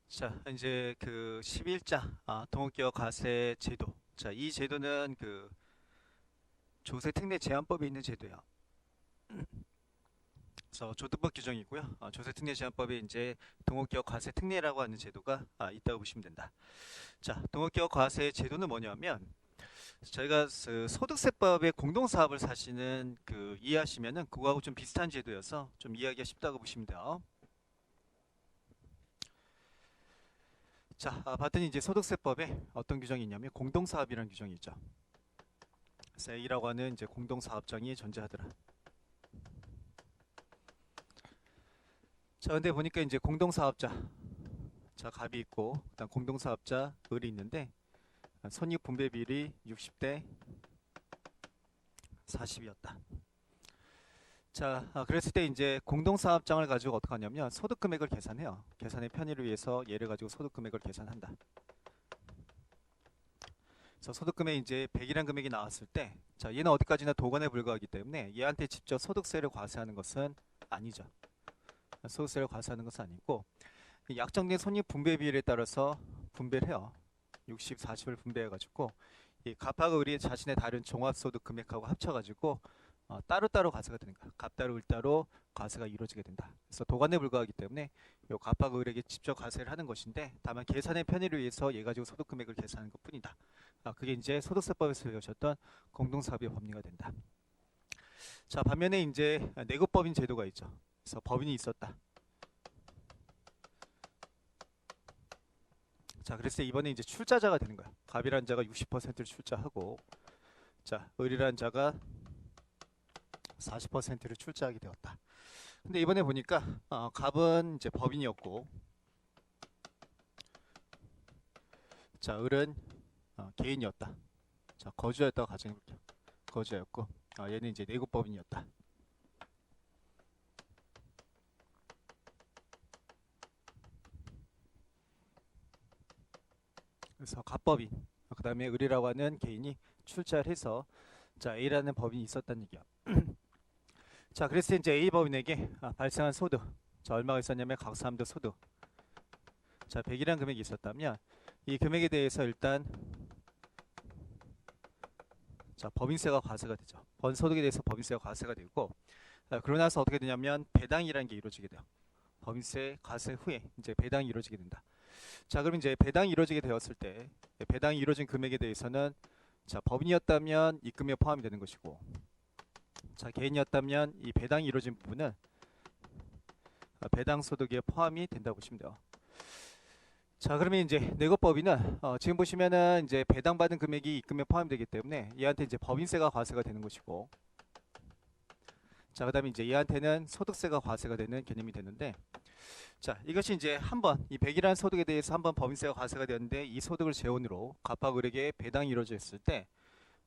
자, 이제 그 11자 동업기업 과세 제도. 자, 이 제도는 그 조세 특례 제한법에 있는 제도야. 그래서 조도법 규정이고요. 조세 특례 제한법에 이제 동업기업 과세 특례라고 하는 제도가 있다고 보시면 된다. 자, 동업기업 과세 제도는 뭐냐면 저희가 그 소득세법의 공동사업을 사실은 그 이해하시면은 그거하고 좀 비슷한 제도여서 좀 이해하기가 쉽다고 보시면 돼요. 자, 봤더니 이제 소득세법에 어떤 규정이 있냐면 공동사업이라는 규정이 있죠. 그래서 A라고 하는 이제 공동사업장이 존재하더라. 자, 근데 보니까 이제 공동사업자, 자, 갑이 있고, 그다음 공동사업자, 을이 있는데, 손익 분배 비율이 60대 40이었다. 자, 그랬을 때 이제 공동사업장을 가지고 어떻게 하냐면 소득 금액을 계산해요. 계산의 편의를 위해서 얘를 가지고 소득 금액을 계산한다. 그래서 소득 금액이 이제 100이라는 금액이 나왔을 때, 자, 얘는 어디까지나 도관에 불과하기 때문에 얘한테 직접 소득세를 과세하는 것은 아니죠. 소득세를 과세하는 것은 아니고, 약정된 손익 분배 비율에 따라서 분배를 해요. 60, 40을 분배해가지고 이 갑하고 을이 자신의 다른 종합소득 금액하고 합쳐가지고 따로따로 과세가 되는 거야. 갑따로 을따로 과세가 이루어지게 된다. 그래서 도관에 불과하기 때문에 이 갑하고 을에게 직접 과세를 하는 것인데 다만 계산의 편의를 위해서 얘 가지고 소득 금액을 계산하는 것뿐이다. 그게 이제 소득세법에서 배우셨던 공동사업의 법리가 된다. 자, 반면에 이제 내국법인 제도가 있죠. 그래서 법인이 있었다. 자, 그래서 이번에 이제 출자자가 되는 거야. 갑이란 자가 60%를 출자하고, 자, 을이란 자가 40%를 출자하게 되었다. 근데 이번에 보니까 갑은 이제 법인이었고, 자, 을은 개인이었다. 자, 거주였다고 가정해볼게요. 거주였고, 얘는 이제 내국법인이었다. 그래서 갑법인, 그 다음에 을이라고 하는 개인이 출자를 해서, 자, A라는 법인이 있었다는 얘기야. 자, 그래서 이제 A 법인에게 발생한 소득, 자, 얼마가 있었냐면 각 사람들 소득, 자, 100이라는 금액이 있었다면 이 금액에 대해서 일단 자, 법인세가 과세가 되죠. 번소득에 대해서 법인세가 과세가 되고 그러고 나서 어떻게 되냐면 배당이라는 게 이루어지게 돼요. 법인세 과세 후에 이제 배당이 이루어지게 된다. 자, 그럼 이제 배당이 이루어지게 되었을 때 배당이 이루어진 금액에 대해서는 자, 법인이었다면 입금에 포함이 되는 것이고 자, 개인이었다면 이 배당이 이루어진 부분은 배당 소득에 포함이 된다고 보시면 돼요. 자, 그러면 이제 내국법인은 지금 보시면은 이제 배당받은 금액이 입금에 포함되기 때문에 얘한테 이제 법인세가 과세가 되는 것이고, 자, 그다음에 이제 얘한테는 소득세가 과세가 되는 개념이 되는데, 자, 이것이 이제 한번 이 100이라는 소득에 대해서 한번 법인세가 과세가 되었는데 이 소득을 재원으로 갑하고 을에게 배당이 이루어졌을 때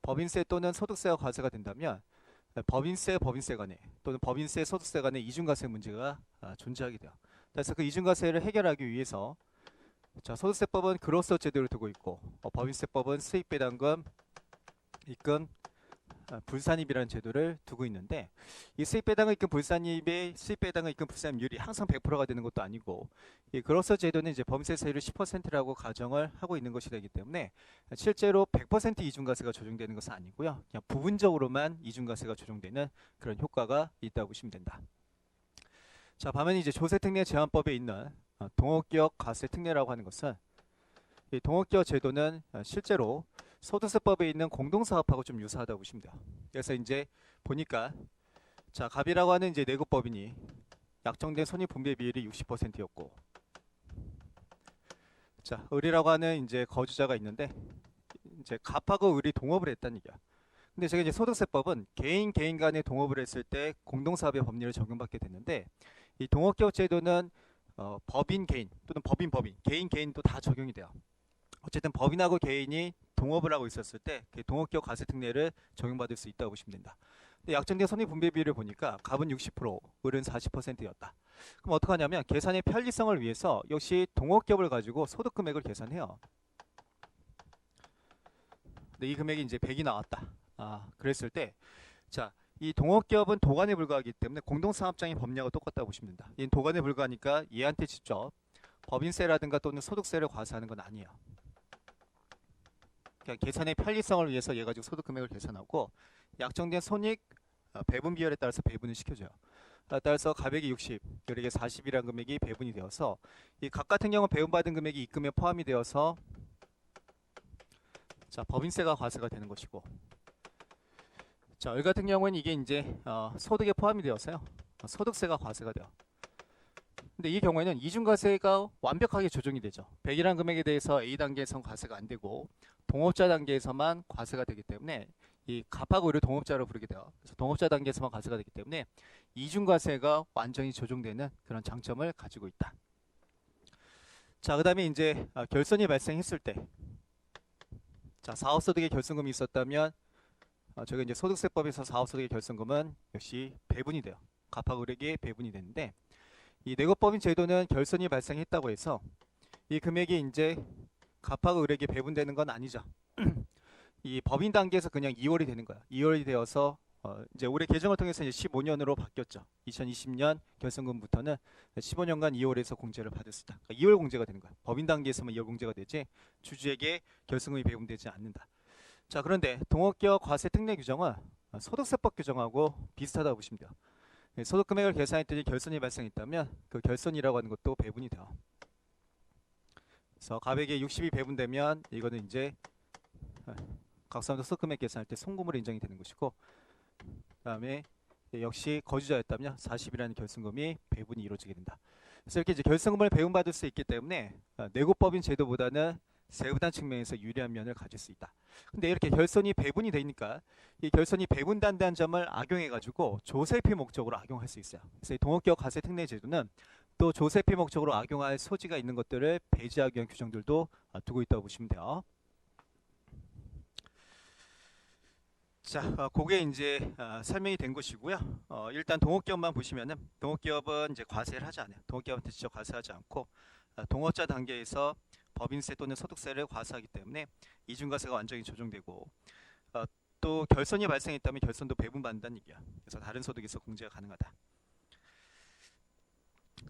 법인세 또는 소득세가 과세가 된다면 법인세 간에 또는 법인세 소득세 간에 이중과세 문제가 존재하게 돼요. 그래서 그 이중과세를 해결하기 위해서 자, 소득세법은 그로서 제도를 두고 있고 법인세법은 수익배당금 입금 불산입이라는 제도를 두고 있는데 이 수익배당금 입금 불산입의 수익배당금 입금 불산입률이 항상 100%가 되는 것도 아니고 이 그로서 제도는 이제 법인세율을 10%라고 가정을 하고 있는 것이 되기 때문에 실제로 100% 이중과세가 적용되는 것은 아니고요. 그냥 부분적으로만 이중과세가 적용되는 그런 효과가 있다고 보시면 된다. 자, 반면에 이제 조세특례 제한법에 있는 동업기업 과세특례라고 하는 것은 이 동업기업 제도는 실제로 소득세법에 있는 공동사업하고 좀 유사하다고 보시면 돼요. 그래서 이제 보니까 자, 갑이라고 하는 이제 내국법인이 약정된 손익분배 비율이 60%였고 자, 을이라고 하는 이제 거주자가 있는데 이제 갑하고 을이 동업을 했다는 얘기야. 근데 제가 이제 소득세법은 개인 간에 동업을 했을 때 공동사업의 법률을 적용받게 됐는데 이 동업기업 제도는 법인 개인 또는 법인 개인도 다 적용이 돼요. 어쨌든 법인하고 개인이 동업을 하고 있었을 때 동업기업 과세특례를 적용받을 수 있다고 보시면 된다. 근데 약정된 손익분배비율을 보니까 갑은 60%, 을은 40%였다. 그럼 어떡하냐면 계산의 편리성을 위해서 역시 동업기업을 가지고 소득금액을 계산해요. 근데 이 금액이 이제 100이 나왔다. 그랬을 때, 자, 이 동업기업은 도관에 불과하기 때문에 공동사업장의 법리하고 똑같다고 보시면 된다. 얘는 도관에 불과하니까 얘한테 직접 법인세라든가 또는 소득세를 과세하는 건 아니에요. 그냥 계산의 편리성을 위해서 얘 가지고 소득 금액을 계산하고 약정된 손익 배분 비율에 따라서 배분을 시켜줘요. 따라서 가백이 60, 그리고 40이라는 금액이 배분이 되어서 이 각 같은 경우 배분받은 금액이 입금에 포함이 되어서 자 법인세가 과세가 되는 것이고, 자 을 같은 경우는 이게 이제 소득에 포함이 되어서요 소득세가 과세가 돼요. 근데 이 경우에는 이중과세가 완벽하게 조정이 되죠. 100이라는 금액에 대해서 A 단계에서는 과세가 안 되고 동업자 단계에서만 과세가 되기 때문에 이 갑하고 을을 동업자로 부르게 돼요. 그래서 동업자 단계에서만 과세가 되기 때문에 이중과세가 완전히 조정되는 그런 장점을 가지고 있다. 자, 그 다음에 이제 결손이 발생했을 때, 자 사업소득의 결손금이 있었다면 저희가 이제 소득세법에서 사업소득의 결손금은 역시 배분이 돼요. 갑하고 을에게 배분이 되는데, 이 내고법인 제도는 결손이 발생했다고 해서 이 금액이 이제 갑하고 을에게 배분되는 건 아니죠. 이 법인 단계에서 그냥 2월이 되는 거야. 2월이 되어서 이제 올해 개정을 통해서 이제 15년으로 바뀌었죠. 2020년 결손금부터는 15년간 2월에서 공제를 받을 수 있다. 그러니까 2월 공제가 되는 거야. 법인 단계에서만 2월 공제가 되지 주주에게 결손금이 배분되지 않는다. 자, 그런데 동업기업 과세 특례 규정은 소득세법 규정하고 비슷하다고 보시면 돼요. 소득 금액을 계산했더니 결손이 발생했다면 그 결손이라고 하는 것도 배분이 돼요. 그래서 가백에 60이 배분되면 이거는 이제 각사함도 소득 금액 계산할 때 송금으로 인정이 되는 것이고, 그다음에 역시 거주자였다면 40이라는 결손금이 배분이 이루어지게 된다. 그래서 이렇게 이제 결손금을 배분받을 수 있기 때문에 내고법인 제도보다는 세부단 측면에서 유리한 면을 가질 수 있다. 근데 이렇게 결손이 배분이 되니까 이 결손이 배분된다는 점을 악용해 가지고 조세피 목적으로 악용할 수 있어요. 그래서 이 동업기업 과세 특례 제도는 또 조세피 목적으로 악용할 소지가 있는 것들을 배제하기 위한 규정들도 두고 있다고 보시면 돼요. 자, 그게 이제 설명이 된 것이고요. 일단 동업기업만 보시면은 동업기업은 이제 과세를 하지 않아요. 동업기업한테 직접 과세하지 않고 동업자 단계에서 법인세 또는 소득세를 과세하기 때문에 이중과세가 완전히 조정되고, 또 결손이 발생했다면 결손도 배분받는다는 얘기야. 그래서 다른 소득에서 공제가 가능하다.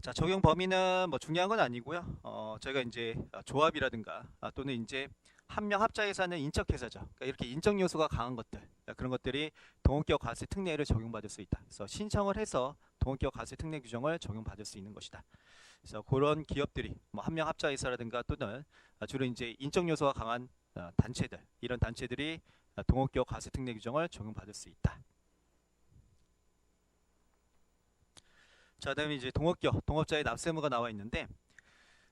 자, 적용 범위는 뭐 중요한 건 아니고요. 저희가 이제 조합이라든가 또는 이제 한명 합작해서 하는 인적회사죠. 그러니까 이렇게 인적 요소가 강한 것들, 그런 것들이 동업기업 과세 특례를 적용받을 수 있다. 그래서 신청을 해서 동업기업 과세 특례 규정을 적용받을 수 있는 것이다. 그래서 그런 기업들이 뭐 한명 합작회사라든가 또는 주로 이제 인적 요소가 강한 단체들, 이런 단체들이 동업기업 과세 특례 규정을 적용받을 수 있다. 자, 그다음에 이제 동업기업, 동업자의 납세의무가 나와 있는데,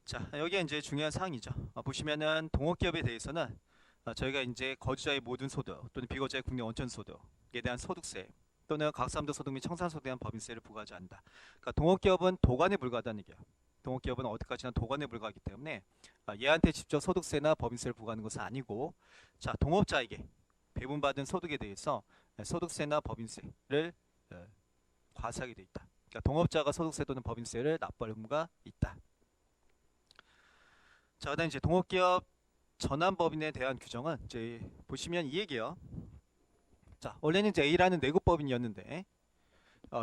자 여기에 이제 중요한 사항이죠. 보시면은 동업기업에 대해서는 저희가 이제 거주자의 모든 소득 또는 비거주자의 국내 원천 소득에 대한 소득세 또는 각사함도 소득 및 청산소득에 대한 법인세를 부과하지 않는다. 그러니까 동업기업은 도관에 불과하다는 얘기예요. 동업기업은 어디까지나 도관에 불과하기 때문에 얘한테 직접 소득세나 법인세를 부과하는 것은 아니고, 자 동업자에게 배분받은 소득에 대해서 소득세나 법인세를 과세하게 돼 있다. 그러니까 동업자가 소득세 또는 법인세를 납부할 의무가 있다. 자, 그다음 이제 동업기업 전환법인에 대한 규정은 이제 보시면 이 얘기예요. 자, 원래는 이제 A라는 내국법인이었는데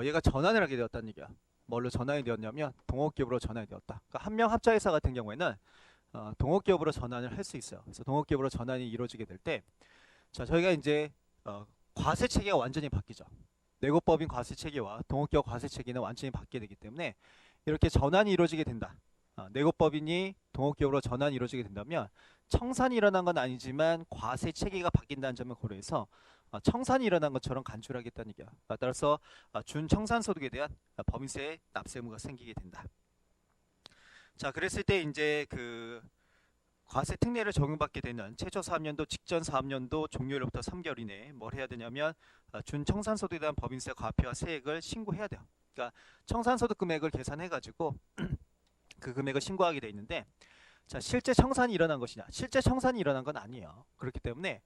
얘가 전환을 하게 되었다는 얘기야. 뭘로 전환이 되었냐면 동업기업으로 전환이 되었다. 그러니까 한명 합작회사 같은 경우에는 동업기업으로 전환을 할 수 있어요. 그래서 동업기업으로 전환이 이루어지게 될 때, 자 저희가 이제 과세 체계가 완전히 바뀌죠. 내국법인 과세 체계와 동업기업 과세 체계는 완전히 바뀌게 되기 때문에 이렇게 전환이 이루어지게 된다. 내국법인이 동업기업으로 전환이 이루어지게 된다면 청산이 일어난 건 아니지만 과세 체계가 바뀐다는 점을 고려해서 청산이 일어난 것처럼 간주를 하겠다는 얘기야. 따라서 준청산소득에 대한 법인세 납세 의무가 생기게 된다. 자, 그랬을 때 이제 그 과세 특례를 적용받게 되는 최초 사업년도 직전 사업년도 종료일로부터 3개월 이내에 뭘 해야 되냐면 준청산소득에 대한 법인세 과표와 세액을 신고해야 돼요. 그러니까 청산소득 금액을 계산해 가지고 그 금액을 신고하게 돼 있는데, 자 실제 청산이 일어난 것이냐? 실제 청산이 일어난 건 아니에요. 그렇기 때문에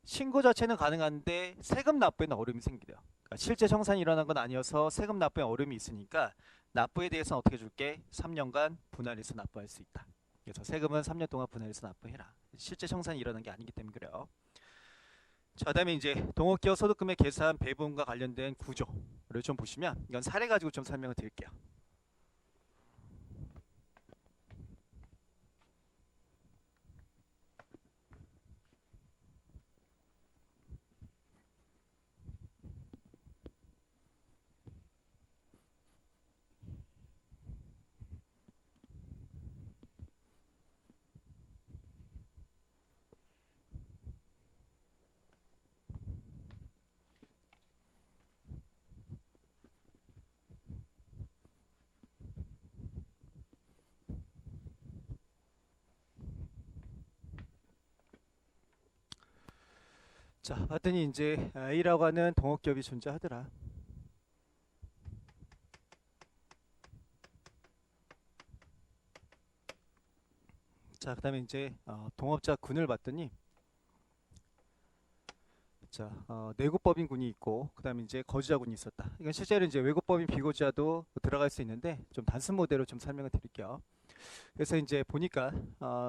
신고 자체는 가능한데 세금 납부에는 어려움이 생기대요. 그러니까 실제 청산이 일어난 건 아니어서 세금 납부에 어려움이 있으니까 납부에 대해서는 어떻게 줄게? 3년간 분할해서 납부할 수 있다. 그래서 세금은 3년 동안 분할해서 납부해라. 실제 청산이 일어난 게 아니기 때문에 그래요. 자, 그다음에 이제 동업기업 소득금액 계산 배분과 관련된 구조를 좀 보시면, 이건 사례 가지고 좀 설명을 드릴게요. 자, 봤더니 이제 A라고 하는 동업기업이 존재하더라. 자, 그 다음에 이제 동업자 군을 봤더니 자, 내국법인 군이 있고 그 다음에 이제 거주자 군이 있었다. 이건 실제로 이제 외국법인 비거주자도 들어갈 수 있는데 좀 단순 모델로 좀 설명을 드릴게요. 그래서 이제 보니까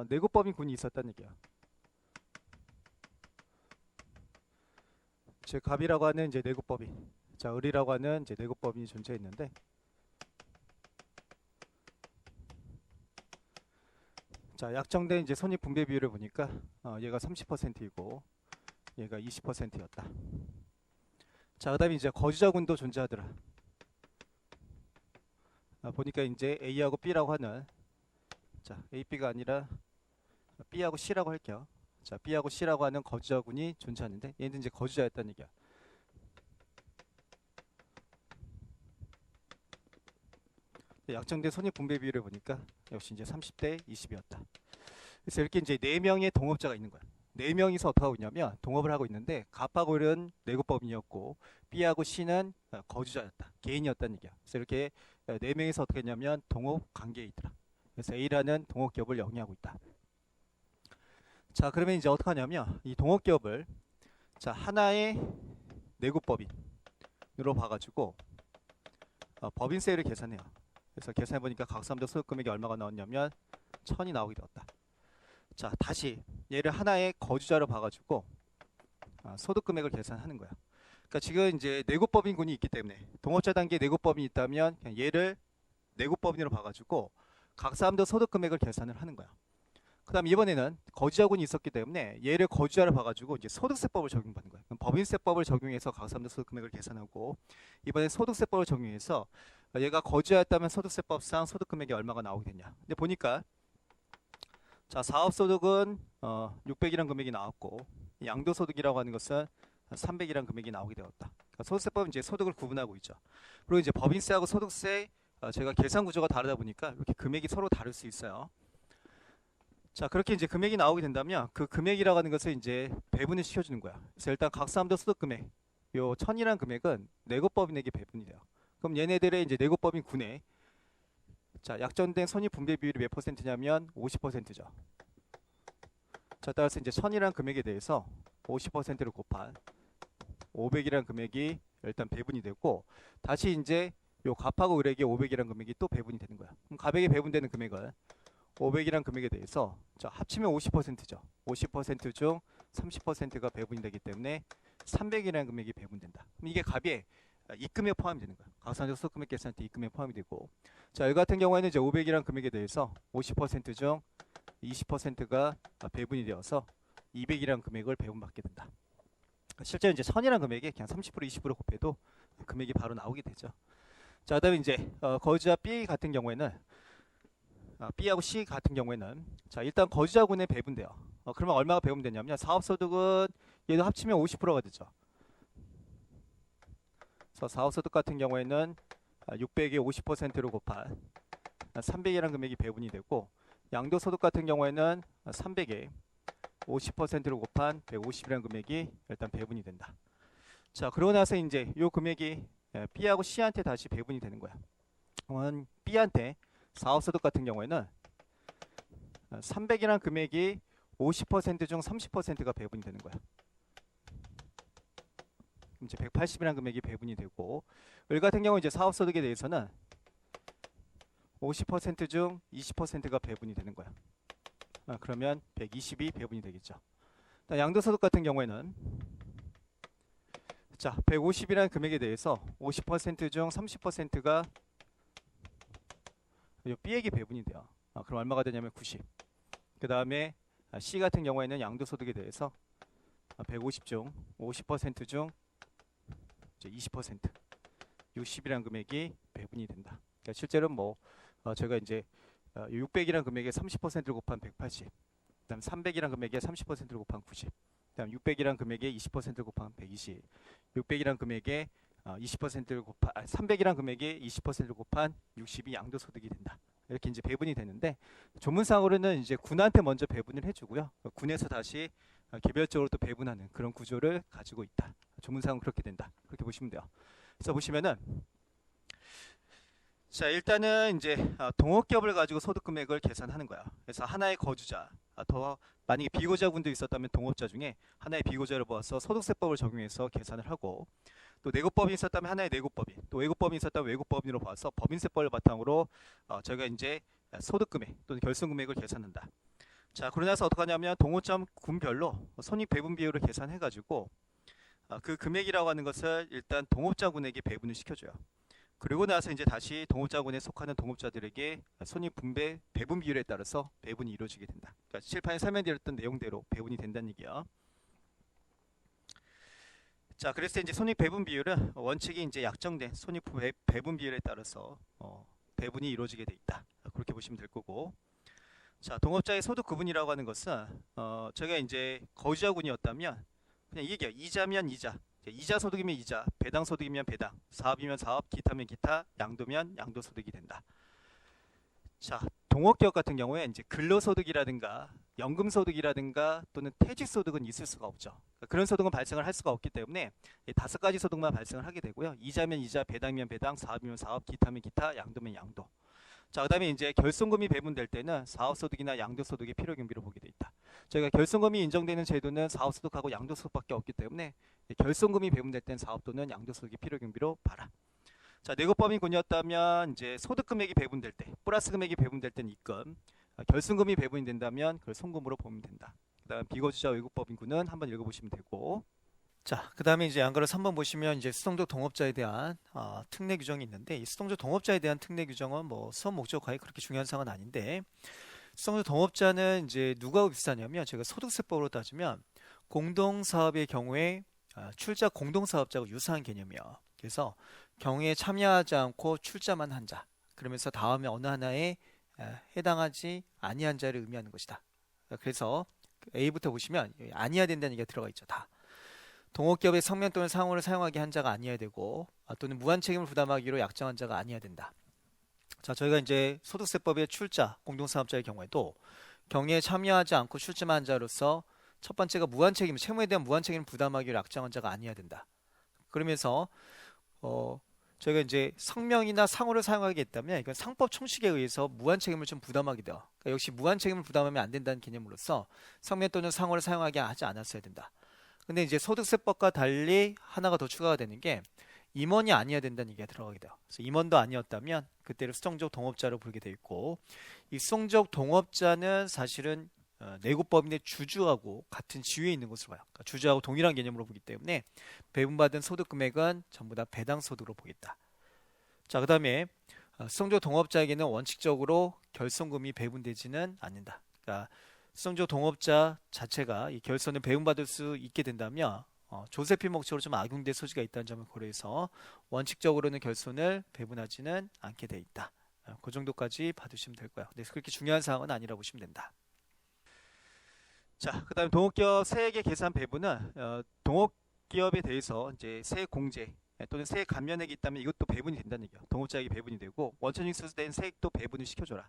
내국법인 군이 있었다는 얘기야. 즉 갑이라고 하는 이제 내국법인, 자 을이라고 하는 이제 내국법인이 존재했는데, 자 약정된 이제 손익 분배 비율을 보니까 얘가 30%이고 얘가 20%였다. 자 그다음에 이제 거주자군도 존재하더라. 보니까 이제 A하고 B라고 하는, 자 A, B가 아니라 B하고 C라고 할게요. 자 B하고 C라고 하는 거주자군이 존재하는데 얘는 이제 거주자였다는 얘기야. 약정된 손익 분배 비율을 보니까 역시 이제 30대 20이었다. 그래서 이렇게 이제 4명의 동업자가 있는 거야. 4명이서 어떻게 하고 있냐면 동업을 하고 있는데 갑하고 을은 내국법인이었고 B하고 C는 거주자였다. 개인이었다는 얘기야. 그래서 이렇게 4명이서 어떻게 했냐면 동업 관계에 있더라. 그래서 A라는 동업기업을 영위하고 있다. 자 그러면 이제 어떻게 하냐면 이 동업기업을 자 하나의 내국법인으로 봐가지고 법인세율을 계산해요. 그래서 계산해보니까 각 사람들 소득 금액이 얼마가 나왔냐면 1000이 나오게 되었다. 자 다시 얘를 하나의 거주자로 봐가지고 소득 금액을 계산하는 거야. 그러니까 지금 이제 내국법인군이 있기 때문에 동업자 단계에 내국법인이 있다면 그냥 얘를 내국법인으로 봐가지고 각 사람들 소득 금액을 계산을 하는 거야. 그 다음 이번에는 거주자군이 있었기 때문에 얘를 거주자로 봐가지고 이제 소득세법을 적용받는 거야. 그럼 법인세법을 적용해서 각 사람들 소득 금액을 계산하고, 이번에 소득세법을 적용해서 얘가 거주자였다면 소득세법상 소득 금액이 얼마가 나오게 되냐. 근데 보니까 자 사업소득은 600이라는 금액이 나왔고 양도소득이라고 하는 것은 300이라는 금액이 나오게 되었다. 그러니까 소득세법은 이제 소득을 구분하고 있죠. 그리고 이제 법인세하고 소득세 제가 계산 구조가 다르다 보니까 이렇게 금액이 서로 다를 수 있어요. 자 그렇게 이제 금액이 나오게 된다면 그 금액이라고 하는 것을 이제 배분을 시켜주는 거야. 그래서 일단 각 사람들 소득 금액 요 1000이라는 금액은 내국법인에게 배분이 돼요. 그럼 얘네들의 이제 내국법인 군에 자 약정된 손익 분배 비율이 몇 퍼센트냐면 50%죠. 자 따라서 이제 1000이라는 금액에 대해서 50%를 곱한 500이라는 금액이 일단 배분이 되고, 다시 이제 요 갑하고 을에게 500이라는 금액이 또 배분이 되는 거야. 그럼 갑에게 배분되는 금액을 500이라는 금액에 대해서 자 합치면 50%죠. 50% 중 30%가 배분이 되기 때문에 300이라는 금액이 배분된다. 그럼 이게 갑의 입금에 포함이 되는 거야. 각산적 소득금액 계산할 때 입금에 포함이 되고, 자 이 같은 경우에는 이제 500이라는 금액에 대해서 50% 중 20%가 배분이 되어서 200이라는 금액을 배분받게 된다. 실제로 이제 1000이라는 금액에 그냥 30% 20% 곱해도 금액이 바로 나오게 되죠. 자 그다음에 이제 거주자 B 같은 경우에는 B하고 C 같은 경우에는 자 일단 거주자군에 배분돼요. 그러면 얼마가 배분되냐면 사업소득은 얘도 합치면 50%가 되죠. 그래서 사업소득 같은 경우에는 600에 50%로 곱한 300이라는 금액이 배분이 되고, 양도소득 같은 경우에는 300에 50%로 곱한 150이라는 금액이 일단 배분이 된다. 자 그러고 나서 이제 요 금액이 B하고 C한테 다시 배분이 되는 거야. 그러면 B한테 사업소득 같은 경우에는 300이라는 금액이 50% 중 30%가 배분이 되는 거야. 이제 180이라는 금액이 배분이 되고, 을 같은 경우 이제 사업소득에 대해서는 50% 중 20%가 배분이 되는 거야. 그러면 120이 배분이 되겠죠. 양도소득 같은 경우에는 자 150이라는 금액에 대해서 50% 중 30%가 B에게 배분이 돼요. 그럼 얼마가 되냐면 90. 그 다음에 C 같은 경우에는 양도소득에 대해서 150 중 50% 중 20% 60이라는 금액이 배분이 된다. 그러니까 실제로 뭐 제가 이제 600이라는 금액에 30%를 곱한 180, 그다음 300이라는 금액에 30%를 곱한 90, 그다음 600이라는 금액에 20%를 곱한 120, 600이라는 금액에 20%를 곱한 300이라는 금액에 20%를 곱한 60이 양도소득이 된다. 이렇게 이제 배분이 되는데, 조문상으로는 이제 군한테 먼저 배분을 해주고요. 군에서 다시 개별적으로 또 배분하는 그런 구조를 가지고 있다. 조문상은 그렇게 된다. 그렇게 보시면 돼요. 그래서 보시면은 자, 일단은 이제 동업기업을 가지고 소득 금액을 계산하는 거야. 그래서 하나의 거주자, 더 만약에 비거주자분도 있었다면 동업자 중에 하나의 비거주자를 모아서 소득세법을 적용해서 계산을 하고, 또 내국법인이 있었다면 하나의 내국법인, 또 외국법인이 있었다면 외국법인으로 봐서 법인세법을 바탕으로 저희가 이제 소득 금액 또는 결손 금액을 계산한다. 자, 그러고 나서 어떻게 하냐면 동호점 군별로 손익 배분 비율을 계산해가지고 그 금액이라고 하는 것을 일단 동업자군에게 배분을 시켜줘요. 그리고 나서 이제 다시 동업자군에 속하는 동업자들에게 손익 분배 배분 비율에 따라서 배분이 이루어지게 된다. 그러니까 칠판에 설명드렸던 내용대로 배분이 된다는 얘기야. 자, 그래서 이제 손익 배분 비율은 원칙이 이제 약정된 손익 배분 비율에 따라서 배분이 이루어지게 돼 있다. 그렇게 보시면 될 거고. 자, 동업자의 소득 구분이라고 하는 것은 저희가 이제 거주자군이었다면 그냥 이 얘기야. 이자면 이자. 이자 소득이면 이자, 배당 소득이면 배당, 사업이면 사업, 기타면 기타, 양도면 양도 소득이 된다. 자, 동업기업 같은 경우에 이제 근로소득이라든가 연금소득이라든가 또는 퇴직소득은 있을 수가 없죠. 그러니까 그런 소득은 발생을 할 수가 없기 때문에 이 5가지 소득만 발생을 하게 되고요. 이자면 이자, 배당이면 배당, 사업이면 사업, 기타면 기타, 양도면 양도. 자, 그다음에 이제 결손금이 배분될 때는 사업소득이나 양도소득의 필요경비로 보게 돼 있다. 저희가 결손금이 인정되는 제도는 사업소득하고 양도소득밖에 없기 때문에 결손금이 배분될 땐 사업 또는 양도소득의 필요경비로 봐라. 자, 내국법인군이었다면 이제 소득금액이 배분될 때, 플러스 금액이 배분될 때는 입금, 결손금이 배분이 된다면 그걸 송금으로 보면 된다. 그다음 비거주자 외국법인군은 한번 읽어보시면 되고. 자, 그 다음에 이제 양가로 3번 보시면 이제 수동적 동업자에 대한 특례 규정이 있는데, 이 수동적 동업자에 대한 특례 규정은 뭐 수업 목적과에 그렇게 중요한 사항은 아닌데, 수동적 동업자는 이제 누구하고 비슷하냐면, 제가 소득세법으로 따지면 공동사업의 경우에 출자 공동사업자하고 유사한 개념이에요. 그래서 경우에 참여하지 않고 출자만 한 자, 그러면서 다음에 어느 하나에 해당하지 아니한 자를 의미하는 것이다. 그래서 A부터 보시면 아니어야 된다는 얘기가 들어가 있죠. 다. 동업기업의 성면 또는 상호를 사용하게 한 자가 아니어야 되고 또는 무한 책임을 부담하기로 약정한 자가 아니어야 된다. 자, 저희가 이제 소득세법의 출자 공동사업자의 경우에도 경매에 참여하지 않고 출자만 한 자로서 첫 번째가 무한 책임, 채무에 대한 무한 책임을 부담하기로 약정한 자가 아니어야 된다. 그러면서 저희가 이제 성명이나 상호를 사용하게 했다면 이건 상법 총칙에 의해서 무한 책임을 좀 부담하게 돼요. 그러니까 역시 무한 책임을 부담하면 안 된다는 개념으로서 성명 또는 상호를 사용하게 하지 않았어야 된다. 근데 이제 소득세법과 달리 하나가 더 추가가 되는 게 임원이 아니어야 된다는 얘기가 들어가게 돼요. 그래서 임원도 아니었다면 그때를 수동적 동업자로 부르게 돼 있고, 이 수동적 동업자는 사실은 내국법인의 주주하고 같은 지위에 있는 것으로 봐요. 그러니까 주주하고 동일한 개념으로 보기 때문에 배분받은 소득 금액은 전부 다 배당 소득으로 보겠다. 자, 그 다음에 수동적 동업자에게는 원칙적으로 결손금이 배분되지는 않는다. 그러니까 수동적 동업자 자체가 이 결손을 배분받을 수 있게 된다면 조세필 목적으로 좀 악용될 소지가 있다는 점을 고려해서 원칙적으로는 결손을 배분하지는 않게 돼 있다. 그 정도까지 봐두시면 될 거예요. 근데 그렇게 중요한 사항은 아니라고 보시면 된다. 자, 그다음에 동업기업 세액의 계산 배분은 동업기업에 대해서 이제 세액 공제 또는 세액 감면액이 있다면 이것도 배분이 된다는 얘기예요. 동업자에게 배분이 되고 원천징 수수된 세액도 배분을 시켜줘라.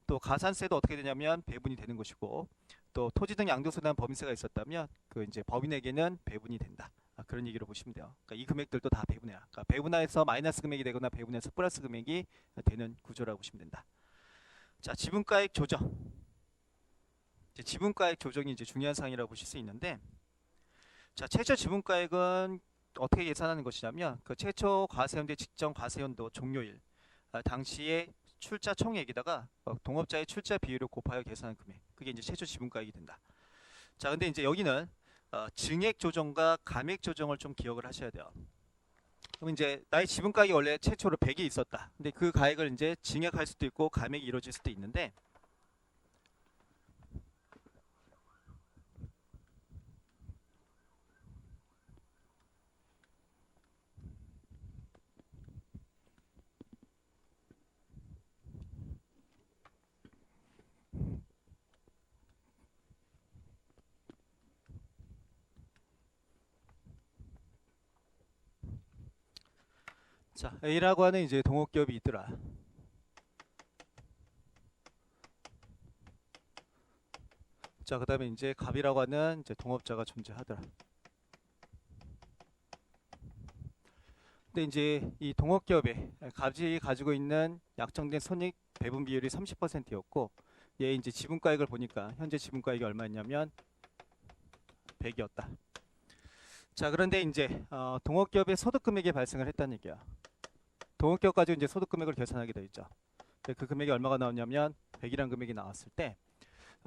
또 가산세도 어떻게 되냐면 배분이 되는 것이고, 또 토지 등 양도세에 대한 법인세가 있었다면 그 이제 법인에게는 배분이 된다. 그런 얘기로 보시면 돼요. 그러니까 이 금액들도 다 배분해라. 그러니까 배분해서 마이너스 금액이 되거나 배분해서 플러스 금액이 되는 구조라고 보시면 된다. 자, 지분가액 조정. 이제 지분가액 조정이 이제 중요한 사항이라고 보실 수 있는데, 자, 최초 지분가액은 어떻게 계산하는 것이냐면 그 최초 과세연도의 직전 과세연도 종료일 당시에 출자 총액에다가 동업자의 출자 비율을 곱하여 계산한 금액, 그게 이제 최초 지분가액이 된다. 자, 근데 이제 여기는 증액 조정과 감액 조정을 좀 기억을 하셔야 돼요. 그럼 이제 나의 지분가액이 원래 최초로 100이 있었다. 근데 그 가액을 이제 증액할 수도 있고 감액이 이루어질 수도 있는데, 자, A라고 하는 이제 동업기업이 있더라. 자, 그다음에 이제 갑이라고 하는 이제 동업자가 존재하더라. 근데 이제 이 동업기업에 갑이 가지고 있는 약정된 손익 배분 비율이 30%였고, 얘 이제 지분가액을 보니까 현재 지분가액이 얼마였냐면 100이었다. 자, 그런데 이제 동업기업의 소득금액이 발생을 했다는 얘기야. 동업기업 가지고 이제 소득금액을 계산하게 되어 있죠. 그 금액이 얼마가 나오냐면 100이라는 금액이 나왔을 때,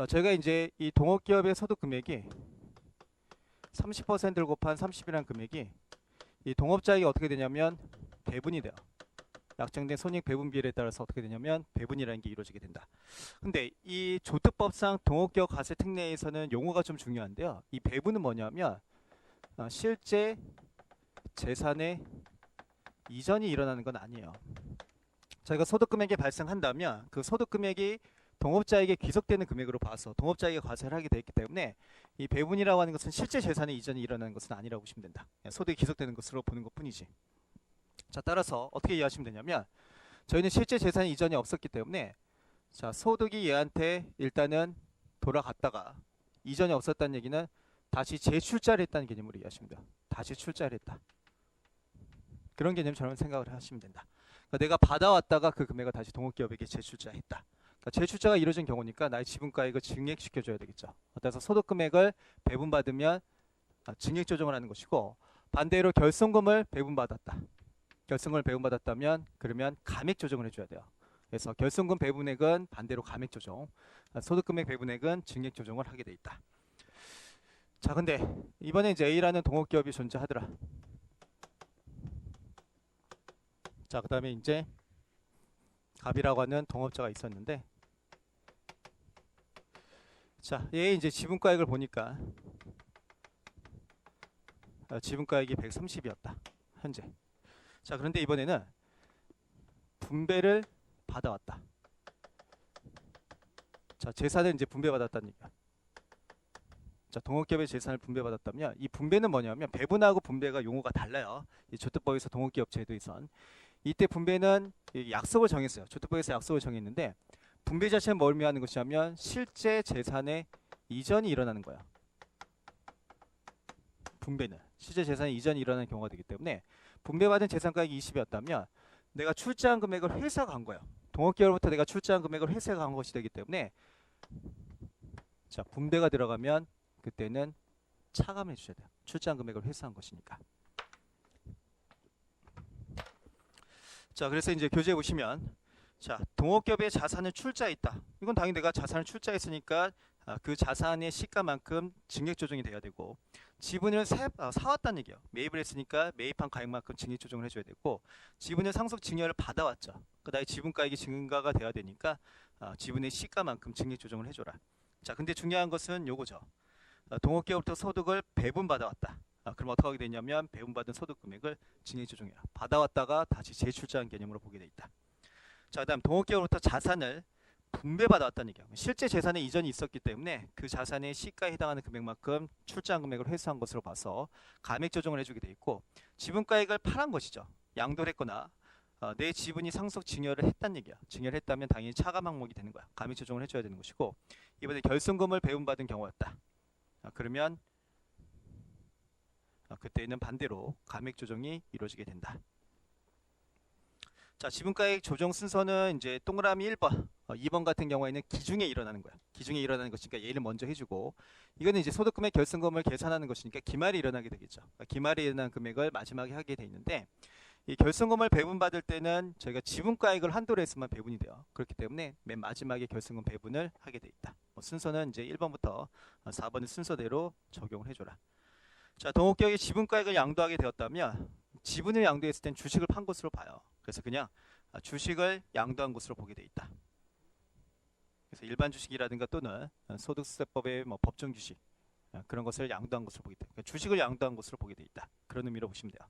저희가 이제 이 동업기업의 소득금액이 30%를 곱한 30이라는 금액이 이 동업자에게 어떻게 되냐면 배분이 돼요. 약정된 손익 배분 비율에 따라서 어떻게 되냐면 배분이라는 게 이루어지게 된다. 근데 이 조특법상 동업기업 과세 특례에서는 용어가 좀 중요한데요. 이 배분은 뭐냐면 실제 재산의 이전이 일어나는 건 아니에요. 저희가 소득금액이 발생한다면 그 소득금액이 동업자에게 귀속되는 금액으로 봐서 동업자에게 과세를 하게 되기 때문에 이 배분이라고 하는 것은 실제 재산의 이전이 일어나는 것은 아니라고 보시면 된다. 소득이 귀속되는 것으로 보는 것 뿐이지. 자, 따라서 어떻게 이해하시면 되냐면 저희는 실제 재산의 이전이 없었기 때문에 자, 소득이 얘한테 일단은 돌아갔다가 이전이 없었다는 얘기는 다시 재출자를 했다는 개념으로 이해하시면 돼요. 다시 출자를 했다. 그런 개념처럼 생각을 하시면 된다. 그러니까 내가 받아왔다가 그 금액을 다시 동업기업에게 재출자했다. 그러니까 재출자가 이루어진 경우니까 나의 지분가액을 증액시켜줘야 되겠죠. 그래서 소득금액을 배분받으면 증액 조정을 하는 것이고, 반대로 결손금을 배분받았다. 결손금을 배분받았다면 그러면 감액 조정을 해줘야 돼요. 그래서 결손금 배분액은 반대로 감액 조정, 소득금액 배분액은 증액 조정을 하게 돼 있다. 자, 근데 이번에 이제 A라는 동업기업이 존재하더라. 자, 그 다음에 이제 갑이라고 하는 동업자가 있었는데, 자, 얘 이제 지분가액을 보니까 지분가액이 130이었다. 현재. 자, 그런데 이번에는 분배를 받아왔다. 자, 재산을 이제 분배받았다는 얘기야. 자, 동업기업의 재산을 분배받았다면 이 분배는 뭐냐면 배분하고 분배가 용어가 달라요. 이 조특법에서 동업기업 제도에선 이때 분배는 약속을 정했어요. 조특법에서 약속을 정했는데 분배 자체는 뭘 의미하는 것이냐면 실제 재산의 이전이 일어나는 거야. 분배는 실제 재산의 이전이 일어나는 경우가 되기 때문에 분배받은 재산가액이 20이었다면 내가 출자한 금액을 회사가 한 거예요. 동업기업으로부터 내가 출자한 금액을 회사가 한 것이 되기 때문에 자, 분배가 들어가면 그때는 차감해 주셔야 돼요. 출자한 금액을 회수한 것이니까. 자, 그래서 이제 교재에 보시면 자, 동업기업의 자산을 출자했다. 이건 당연히 내가 자산을 출자했으니까 그 자산의 시가만큼 증액 조정이 돼야 되고, 지분을 사왔다는 얘기예요. 매입을 했으니까 매입한 가액만큼 증액 조정을 해줘야 되고, 지분을 상속 증여를 받아왔죠. 그 다음에 지분가액이 증가가 돼야 되니까 지분의 시가만큼 증액 조정을 해줘라. 자, 근데 중요한 것은 요거죠. 동업기업부터 소득을 배분받아왔다. 그럼 어떻게 하게 되냐면 배분받은 소득 금액을 증액 조정해라. 받아왔다가 다시 재출자한 개념으로 보게 돼 있다. 자, 그다음 동업기업으로부터 자산을 분배받아왔다는 얘기야. 실제 재산의 이전이 있었기 때문에 그 자산의 시가에 해당하는 금액만큼 출자한 금액을 회수한 것으로 봐서 감액 조정을 해주게 돼 있고, 지분가액을 팔은 것이죠. 양도를 했거나 내 지분이 상속 증여를 했다는 얘기야. 증여를 했다면 당연히 차감 항목이 되는 거야. 감액 조정을 해줘야 되는 것이고, 이번에 결손금을 배분받은 경우였다. 그러면 그때는 반대로 감액 조정이 이루어지게 된다. 자, 지분가액 조정 순서는 이제 동그라미 1번, 2번 같은 경우에는 기중에 일어나는 거야. 기중에 일어나는 것이니까 얘를 먼저 해주고, 이거는 이제 소득금액 결손금을 계산하는 것이니까 기말이 일어나게 되겠죠. 기말이 일어난 금액을 마지막에 하게 돼 있는데, 이 결손금을 배분받을 때는 저희가 지분가액을 한도로 했으면 배분이 돼요. 그렇기 때문에 맨 마지막에 결손금 배분을 하게 돼 있다. 순서는 이제 1번부터 4번의 순서대로 적용을 해줘라. 자, 동업기업이 지분가액을 양도하게 되었다면 지분을 양도했을 땐 주식을 판 것으로 봐요. 그래서 그냥 주식을 양도한 것으로 보게 돼 있다. 그래서 일반 주식이라든가 또는 소득세법의 법정 주식 그런 것을 양도한 것으로 보게 돼. 그러니까 주식을 양도한 것으로 보게 돼 있다. 그런 의미로 보시면 돼요.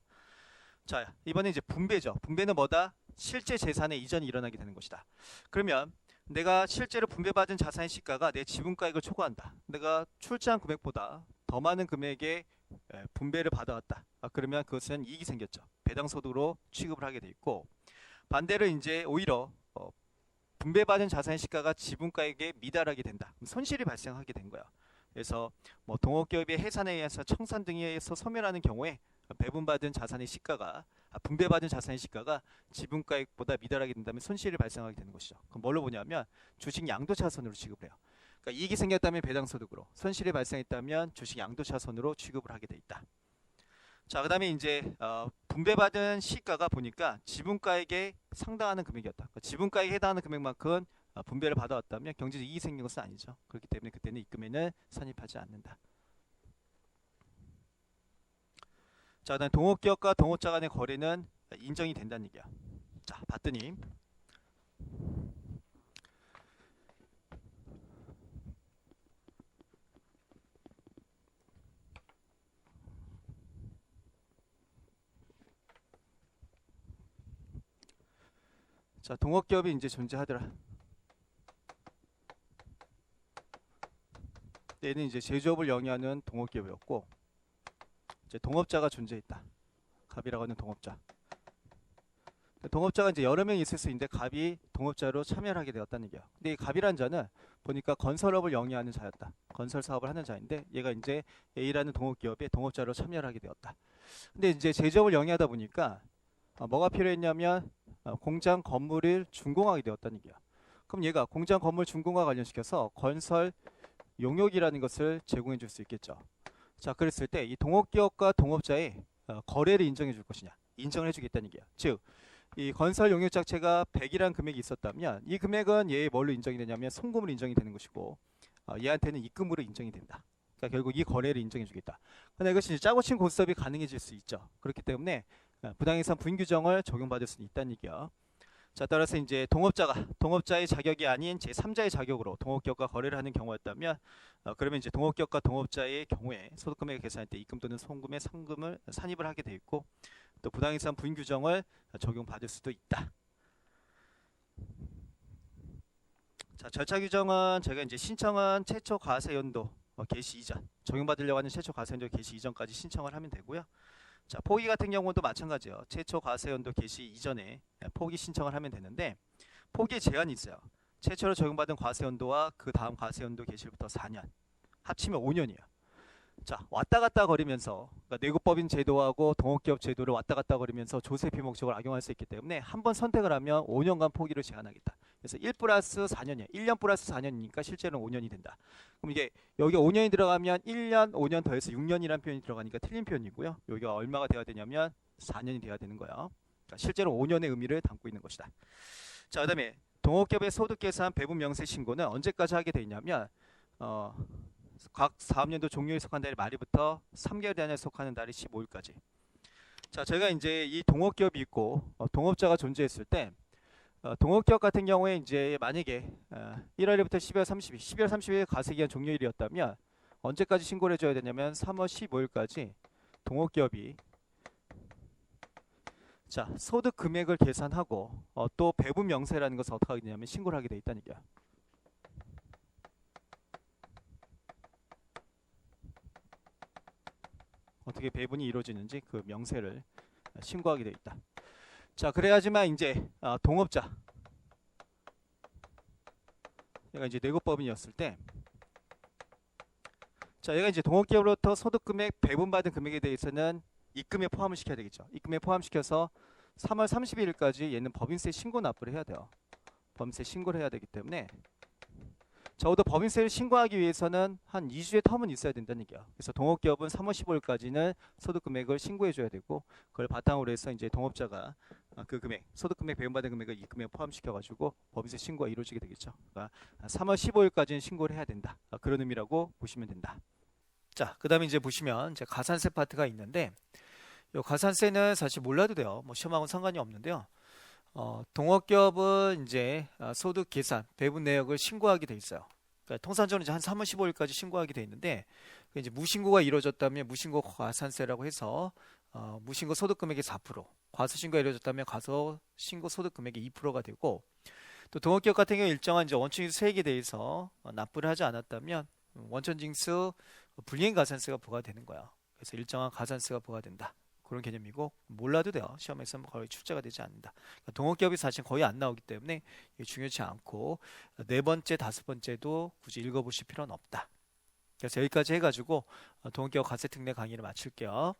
자, 이번에 이제 분배죠. 분배는 뭐다? 실제 재산의 이전이 일어나게 되는 것이다. 그러면 내가 실제로 분배받은 자산의 시가가 내 지분가액을 초과한다. 내가 출자한 금액보다 더 많은 금액의 분배를 받아왔다. 그러면 그것은 이익이 생겼죠. 배당소득으로 취급을 하게 돼 있고, 반대로 이제 오히려 분배받은 자산의 시가가 지분가액에 미달하게 된다. 그럼 손실이 발생하게 된 거야. 그래서 뭐 동업기업의 해산에 의해서 청산 등에 의해서 소멸하는 경우에 배분받은 자산의 시가가 분배받은 자산의 시가가 지분가액보다 미달하게 된다면 손실이 발생하게 되는 것이죠. 그럼 뭘로 보냐면 주식 양도차손으로 취급을 해요. 그러니까 이익이 생겼다면 배당소득으로, 손실이 발생했다면 주식 양도차손으로 취급을 하게 돼 있다. 자, 그다음에 이제 분배받은 시가가 보니까 지분가액에 상당하는 금액이었다. 그러니까 지분가액에 해당하는 금액만큼 분배를 받아왔다면 경제적 이익이 생긴 것은 아니죠. 그렇기 때문에 그때는 입금에는 산입하지 않는다. 자, 그다음 동업기업과 동업자 간의 거래는 인정이 된다는 얘기야. 자, 봤더니 자, 동업기업이 이제 존재하더라. 얘는 이제 제조업을 영위하는 동업기업이었고, 이제 동업자가 존재했다. 갑이라고 하는 동업자. 동업자가 이제 여러 명이 있을 수 있는데 갑이 동업자로 참여를 하게 되었다는 얘기야. 근데 이 갑이라는 자는 보니까 건설업을 영위하는 자였다. 건설 사업을 하는 자인데 얘가 이제 A라는 동업기업에 동업자로 참여를 하게 되었다. 근데 이제 제조업을 영위하다 보니까 뭐가 필요했냐면 공장 건물을 준공하게 되었다는 얘기야. 그럼 얘가 공장 건물 준공과 관련시켜서 건설 용역이라는 것을 제공해 줄 수 있겠죠. 자, 그랬을 때 이 동업기업과 동업자의 거래를 인정해 줄 것이냐, 인정을 해 주겠다는 얘기야. 즉, 이 건설 용역 자체가 100이라는 금액이 있었다면 이 금액은 얘의 뭘로 인정이 되냐면 송금으로 인정이 되는 것이고, 얘한테는 입금으로 인정이 된다. 그러니까 결국 이 거래를 인정해 주겠다. 그러나 이것이 짜고 친 고스톱이 가능해질 수 있죠. 그렇기 때문에 부당이상 부인 규정을 적용받을 수 있다는 얘기야. 자, 따라서 이제 동업자의 자격이 아닌 제3자의 자격으로 동업기업과 거래를 하는 경우였다면 그러면 이제 동업기업과 동업자의 경우에 소득금액을 계산할 때 입금 또는 송금의 상금을 산입을 하게 돼 있고, 또 부당이상 부인 규정을 적용받을 수도 있다. 자, 절차 규정은 제가 이제 신청은 최초 과세 연도 개시 이전, 적용받으려고 하는 최초 과세 연도 개시 이전까지 신청을 하면 되고요. 자, 포기 같은 경우도 마찬가지예요. 최초 과세 연도 개시 이전에 포기 신청을 하면 되는데 포기에 제한이 있어요. 최초로 적용받은 과세 연도와 그 다음 과세 연도 개시부터 4년, 합치면 5년이에요. 자, 왔다 갔다 거리면서 그러니까 내국법인 제도하고 동업기업 제도를 왔다 갔다 거리면서 조세 비목적을 악용할 수 있기 때문에 한 번 선택을 하면 5년간 포기를 제한하겠다. 그래서 1 플러스 4년이에요. 1년 플러스 4년이니까 실제로는 5년이 된다. 그럼 이게 여기 5년이 들어가면 1년, 5년 더해서 6년이라는 표현이 들어가니까 틀린 표현이고요. 여기가 얼마가 돼야 되냐면 4년이 돼야 되는 거예요. 그러니까 실제로 5년의 의미를 담고 있는 것이다. 자, 그다음에 동업기업의 소득계산 배분 명세 신고는 언제까지 하게 돼 있냐면 각 사업년도 종료에 속한 달의 말일부터 3개월 단위에 속하는 달이 15일까지. 자, 제가 이제 이 동업기업이 있고 동업자가 존재했을 때 동업기업 같은 경우에 이제 만약에 1월 1일부터 12월 30일, 12월 30일 과세기한 종료일이었다면 언제까지 신고를 해줘야 되냐면 3월 15일까지 동업기업이 자, 소득 금액을 계산하고 또 배분 명세라는 것을 어떻게 하게 되냐면 신고를 하게 돼 있다는 얘기야. 어떻게 배분이 이루어지는지 그 명세를 신고하게 돼 있다. 자, 그래야지만 이제 동업자, 얘가 이제 내국법인이었을 때, 자, 얘가 이제 동업기업으로부터 소득금액 배분받은 금액에 대해서는 입금에 포함을 시켜야 되겠죠. 입금에 포함시켜서 3월 31일까지 얘는 법인세 신고 납부를 해야 돼요. 법인세 신고를 해야 되기 때문에 적어도 법인세를 신고하기 위해서는 한 2주의 텀은 있어야 된다는 얘기야. 그래서 동업기업은 3월 15일까지는 소득금액을 신고해줘야 되고, 그걸 바탕으로 해서 이제 동업자가 그 금액, 소득금액 배분받은 금액을 입금에 포함시켜가지고 법인세 신고가 이루어지게 되겠죠. 그러니까 3월 15일까지는 신고를 해야 된다. 그런 의미라고 보시면 된다. 자, 그 다음에 이제 보시면 이제 가산세 파트가 있는데, 이 가산세는 사실 몰라도 돼요. 뭐 시험하고는 상관이 없는데요. 동업기업은 이제 소득 계산, 배분 내역을 신고하게 돼 있어요. 그러니까 통상적으로 이제 한 3월 15일까지 신고하게 돼 있는데, 이제 무신고가 이루어졌다면 무신고 과산세라고 해서 무신고 소득 금액의 4%, 과소신고가 이루어졌다면 과소신고 소득 금액의 2%가 되고, 또 동업기업 같은 경우 일정한 이제 원천징수 세액에 대해서 납부를 하지 않았다면 원천징수 불이행 가산세가 부과되는 거야. 그래서 일정한 가산세가 부과된다. 그런 개념이고 몰라도 돼요. 시험에서는 거의 출제가 되지 않는다. 그러니까 동업기업이 사실 거의 안 나오기 때문에 이게 중요치 않고 네 번째, 다섯 번째도 굳이 읽어보실 필요는 없다. 그래서 여기까지 해가지고 동기업 과세 특례 강의를 마칠게요.